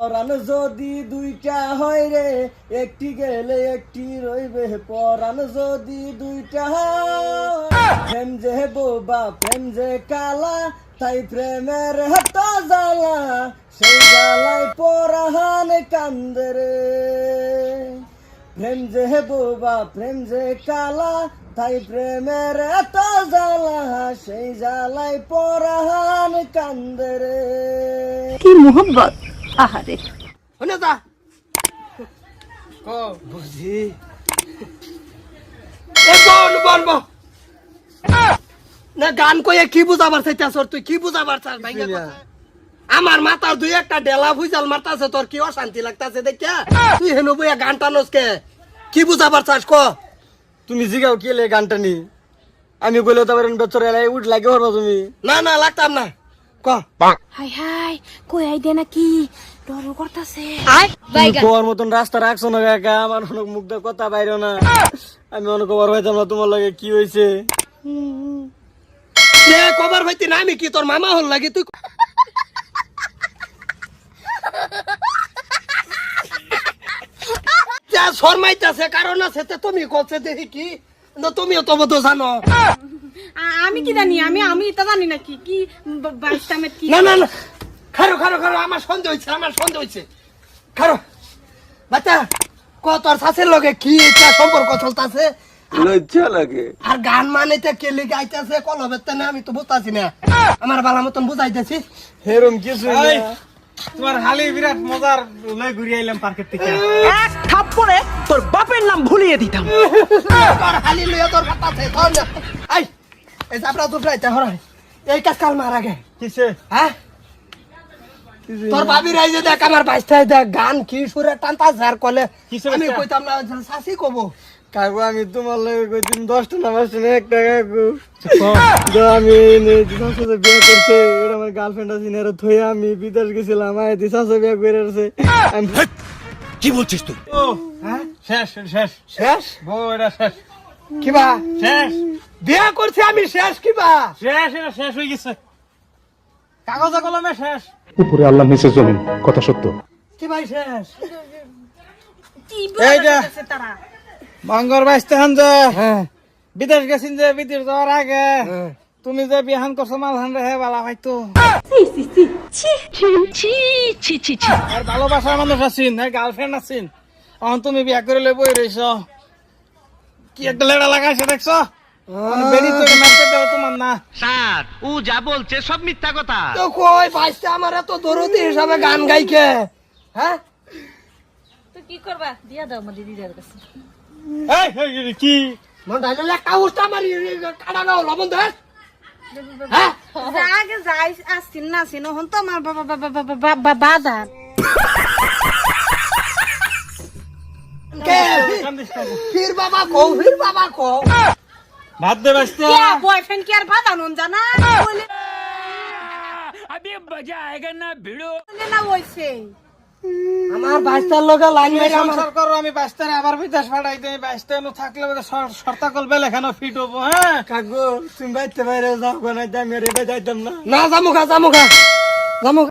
পরাণ যদি দুইটা হয় রে, একটি গেলে একটি রইবে। পরাণ যদি দুইটা হয়, প্রেম যে বোবা প্রেম যে কালা, তাই প্রেমের হাত জ্বালা, সেই জ্বালায় পরাণ কান্দে রে। প্রেম যে বোবা প্রেম যে কালা, তাই প্রেমের এত জ্বালা, সেই জ্বালায় পরাণ কান্দে রে। কি মোহব্বত, আহারে। শুনে যা বুঝি বলবো না গান কইয়া কি বুঝাবার চাইতাছ তুই? কি বুঝাবার চাস ভাই? আমার মাথার দুই একটা ডেলা ভুইজাল মারতাছে, তোর কি অশান্তি লাগতাছে দেখিয়া তুই হেন বইয়া গান টানোস কে? কি বুঝাবার চাস ক? তুমি জিগাও কি লে গানটা নি? আমি বলে তো বেচর এলাই উঠ লাগে হরবা তুমি। না না লাগতাম না ক। হাই হাই, কই আই দে নাকি? ডর করতাছে। কোয়ার মতন রাস্তা রাখছো না কাকা, আমার অনেক মুখ দিয়ে কথা বাইরে না। আমি অনেক খবর হইতাম না তোমার লাগে কি হয়েছে। খবর হইতি না আমি কি তোর মামা হল লাগে? তুই শর্মাইতেছে কারণ আছে তুমি করছে দেখি কি তুমিও তো বোধ জানো। আমি কি জানি? আমি এটা জানি নাকি কি বাইস্তামে কি? না না না, খারো খারো খারো, আমার সন্দেহ হয়েছে, আমার সন্দেহ হয়েছে। খারো বাচ্চা, ক তোর শাশের লগে কি এটা সম্পর্ক চলতেছে? লজ্জা লাগে। আর গান মানেতে কে লিগে আইতাছে কলবেতে না, আমি তো বুঝতাছি না। আমার বালা মতন বুঝাইতেছি হেরম কিছু তোমার হালি বিরাট মজার লই ঘুরিয়ে আইলাম পার্কের থেকে। এক থাপ্পড়ে তোর বাপের নাম ভুলিয়ে দিতাম। তোর হালি লইয়া তোর ফাটাছে ধর না। আই এই জাবরা তো ফ্রাইতে হরাই এই কাজ কাল মার আগে কিসে? হ্যাঁ তোর ভাবি রাই যে দেখ আমার বাইস্তায় দেখ গান কি সুরে টানতা ঝার কলে আমি কইতাম না শাসি কব। কাকু আমি তোমার লাগে কইতাম 10টা না 5টা না 1 টাকা কাকু। আমি বিয়ে করছে, এটা আমার গার্লফ্রেন্ড আছে না, থই আমি বিদেশ গেছিলাম, আয় দি শাশু বিয়ে করে আসছে। কি বলছিস তুই? ও হ্যাঁ, শেষ শেষ শেষ বউ, এটা শেষ কিবা শেষ বিয়ে করছি আমি শেষ কিবা শেষ, এটা শেষ হয়ে গেছে, কাগজে কলমে শেষ। উপরে আল্লাহ নিচে জমিন, কথা সত্য। কি ভাই শেষ? কি এইটা বলতেছে তারা? মঙ্গল বাইস্তে হান যে হ্যাঁ বিদেশ গেছিন, যে বিদেশ যাওয়ার আগে তুমি যে বিহান করছো মালহান রে বালা ভাইতো আর ভালোবাসার মানুষ আছিন, গার্লফ্রেন্ড আছিন, এখন তুমি বিয়া করে লই বই রইছ, কি একটা লেড়া লাগাইছে দেখছো? বেরি তো মার্কেট দাও তোমার না। স্যার ও যা বলছে সব মিথ্যা কথা। তো কই ভাইস্তে আমার এত দরদি হিসাবে গান গাইকে? হ্যাঁ তো কি করবা? দিয়া দাও আমার দিদিদের কাছে। এই কি মন ডাইলে একটা উস্তা মারি কাটা গাও লবণ দে। হ্যাঁ আগে যাই আসছিন না আসিন, হন তো আমার বাজার। কে ফির বাবা কো, ফির বাবা কো। ভাত দে বাইস্তে। বয়ফ্রেন্ড কি আর বাঁধানো জানা? আবে মজা আয়েগা না ভিড়ো। না হইছে আমার বাইস্তার লগে লাইন তুমি মেরে আমার সংসার করো, আমি বাইস্তে আবার বিদেশ পাঠাই দেই। বাইস্তে নো থাকলে শর্তা কলবে লেখানো ফিট হবো। হ্যাঁ কাকু তুমি বাইতে বাইরে যাও না, আমি রেবে যাইতাম না। না জামুখা জামুখা জামুখা।